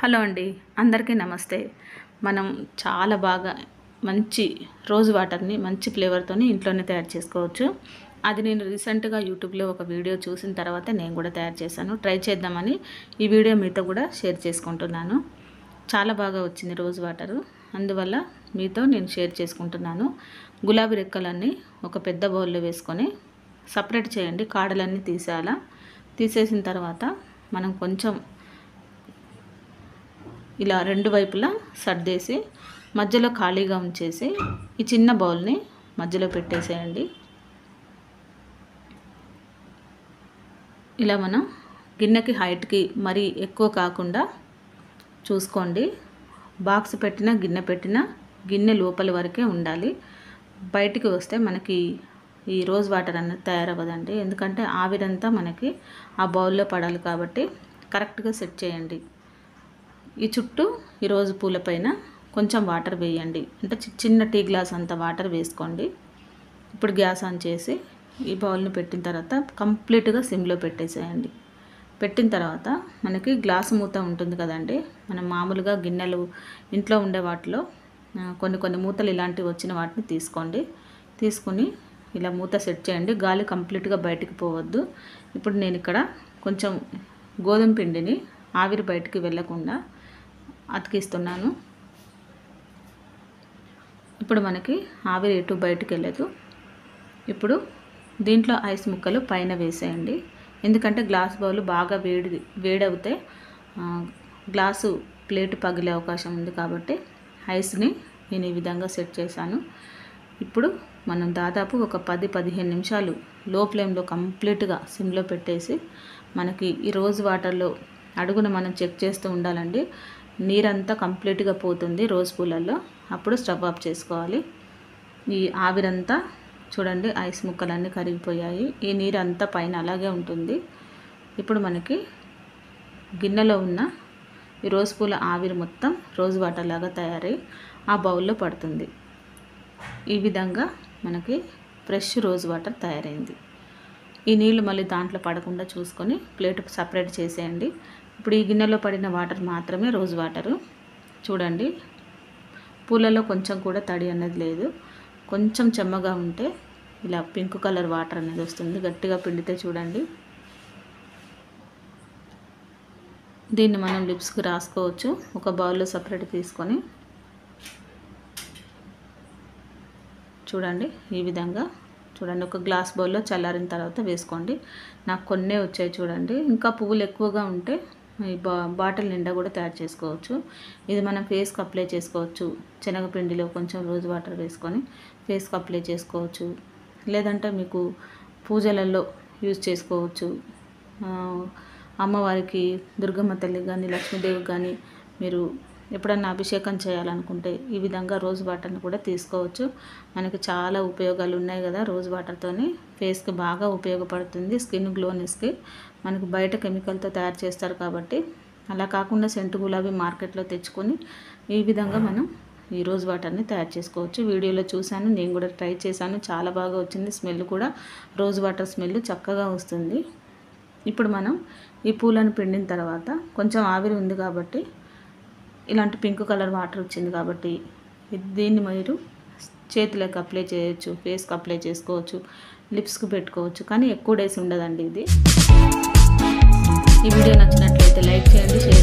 Hello అండి, అందరికీ నమస్తే. మనం చాలా బాగా మంచి రోజ్ వాటర్ని మంచి ఫ్లేవర్తోని ఇంట్లోనే తయారు చేసుకోవచ్చు. అది నేను రీసెంట్గా యూట్యూబ్లో ఒక వీడియో చూసిన తర్వాత నేను కూడా తయారు చేశాను. ట్రై చేద్దామని ఈ వీడియో మీతో కూడా షేర్ చేసుకుంటున్నాను. చాలా బాగా వచ్చింది రోజ్ వాటరు, అందువల్ల మీతో నేను షేర్ చేసుకుంటున్నాను. గులాబీ రెక్కలన్నీ ఒక పెద్ద బౌల్లో వేసుకొని సపరేట్ చేయండి. కాడలన్నీ తీసేయాలా. తీసేసిన తర్వాత మనం కొంచెం ఇలా రెండు వైపులా సర్దేసి మధ్యలో ఖాళీగా ఉంచేసి ఈ చిన్న బౌల్ని మధ్యలో పెట్టేసేయండి. ఇలా మనం గిన్నెకి హైట్కి మరీ ఎక్కువ కాకుండా చూసుకోండి. బాక్స్ పెట్టినా గిన్నె లోపల వరకే ఉండాలి. బయటికి వస్తే మనకి ఈ రోజ్ వాటర్ అనేది తయారవ్వదండి. ఎందుకంటే ఆవిరంతా మనకి ఆ బౌల్లో పడాలి కాబట్టి కరెక్ట్గా సెట్ చేయండి. ఈ చుట్టూ ఈ రోజు పూల పైన కొంచెం వాటర్ వేయండి. అంటే చిన్న టీ గ్లాస్ అంత వాటర్ వేసుకోండి. ఇప్పుడు గ్యాస్ ఆన్ చేసి ఈ బౌల్ని పెట్టిన తర్వాత కంప్లీట్గా సిమ్లో పెట్టేసేయండి. పెట్టిన తర్వాత మనకి గ్లాసు మూత ఉంటుంది కదండి. మనం మామూలుగా గిన్నెలు ఇంట్లో ఉండే వాటిలో కొన్ని మూతలు ఇలాంటివి వచ్చిన వాటిని తీసుకోండి. తీసుకుని ఇలా మూత సెట్ చేయండి. గాలి కంప్లీట్గా బయటికి పోవద్దు. ఇప్పుడు నేను ఇక్కడ కొంచెం గోధుమ పిండిని ఆవిరి బయటికి వెళ్ళకుండా అతికిస్తున్నాను. ఇప్పుడు మనకి ఆవిరి ఎటు బయటికి వెళ్ళదు. ఇప్పుడు దీంట్లో ఐస్ ముక్కలు పైన వేసేయండి. ఎందుకంటే గ్లాస్ బౌల్ బాగా వేడవుతే గ్లాసు ప్లేట్ పగిలే అవకాశం ఉంది కాబట్టి ఐస్ని నేను ఈ విధంగా సెట్ చేశాను. ఇప్పుడు మనం దాదాపు ఒక 10-15 నిమిషాలు లో ఫ్లేమ్లో కంప్లీట్గా సిమ్లో పెట్టేసి మనకి ఈ రోజ్ వాటర్లో అడుగున మనం చెక్ చేస్తూ ఉండాలండి. నీరంతా కంప్లీట్గా పోతుంది రోజ్ పూలల్లో. అప్పుడు స్టవ్ ఆఫ్ చేసుకోవాలి. ఈ ఆవిరంతా చూడండి, ఐస్ ముక్కలన్నీ కరిగిపోయాయి. ఈ నీరు అంతా పైన అలాగే ఉంటుంది. ఇప్పుడు మనకి గిన్నెలో ఉన్న ఈ రోజ్ పూల ఆవిరి మొత్తం రోజ్ వాటర్ లాగా తయారై ఆ బౌల్లో పడుతుంది. ఈ విధంగా మనకి ఫ్రెష్ రోజ్ వాటర్ తయారైంది. ఈ నీళ్ళు మళ్ళీ దాంట్లో పడకుండా చూసుకొని ప్లేట్ సపరేట్ చేసేయండి. ఇప్పుడు ఈ గిన్నెలో పడిన వాటర్ మాత్రమే రోజ్ వాటరు. చూడండి, పూలలో కొంచెం కూడా తడి అన్నది లేదు. కొంచెం చెమ్మగా ఉంటే ఇలా పింక్ కలర్ వాటర్ అనేది వస్తుంది. గట్టిగా పిండితే చూడండి. దీన్ని మనం లిప్స్కి రాసుకోవచ్చు. ఒక బౌల్లో సపరేట్ తీసుకొని చూడండి, ఈ విధంగా చూడండి. ఒక గ్లాస్ బౌల్లో చల్లారిన తర్వాత వేసుకోండి. నాకు కొన్నే వచ్చాయి చూడండి. ఇంకా పువ్వులు ఎక్కువగా ఉంటే ఈ బాటిల్ నిండా కూడా తయారు చేసుకోవచ్చు. ఇది మనం ఫేస్కి అప్లై చేసుకోవచ్చు. శనగపిండిలో కొంచెం రోజ్ వాటర్ వేసుకొని ఫేస్కి అప్లై చేసుకోవచ్చు. లేదంటే మీకు పూజలలో యూజ్ చేసుకోవచ్చు. అమ్మవారికి, దుర్గమ్మ తల్లి కానీ లక్ష్మీదేవికి కానీ మీరు ఎప్పుడన్నా అభిషేకం చేయాలనుకుంటే ఈ విధంగా రోజ్ వాటర్ని కూడా తీసుకోవచ్చు. మనకి చాలా ఉపయోగాలు ఉన్నాయి కదా రోజ్ వాటర్తోని. ఫేస్కి బాగా ఉపయోగపడుతుంది. స్కిన్ గ్లోనెస్కి మనకు బయట కెమికల్తో తయారు చేస్తారు కాబట్టి అలా కాకుండా సెంటు గులాబీ మార్కెట్లో తెచ్చుకొని ఈ విధంగా మనం ఈ రోజ్ వాటర్ని తయారు చేసుకోవచ్చు. వీడియోలో చూశాను, నేను కూడా ట్రై చేశాను. చాలా బాగా వచ్చింది. స్మెల్ కూడా రోజ్ వాటర్ స్మెల్ చక్కగా వస్తుంది. ఇప్పుడు మనం ఈ పూలను పిండిన తర్వాత కొంచెం ఆవిరి ఉంది కాబట్టి ఇలాంటి పింక్ కలర్ వాటర్ వచ్చింది కాబట్టి దీన్ని మీరు చేతులకు అప్లై చేయొచ్చు, ఫేస్కి అప్లై చేసుకోవచ్చు, లిప్స్కి పెట్టుకోవచ్చు. కానీ ఎక్కువ డేస్ ఉండదండి ఇది. ఈ వీడియో నచ్చినట్లయితే లైక్ చేయండి, షేర్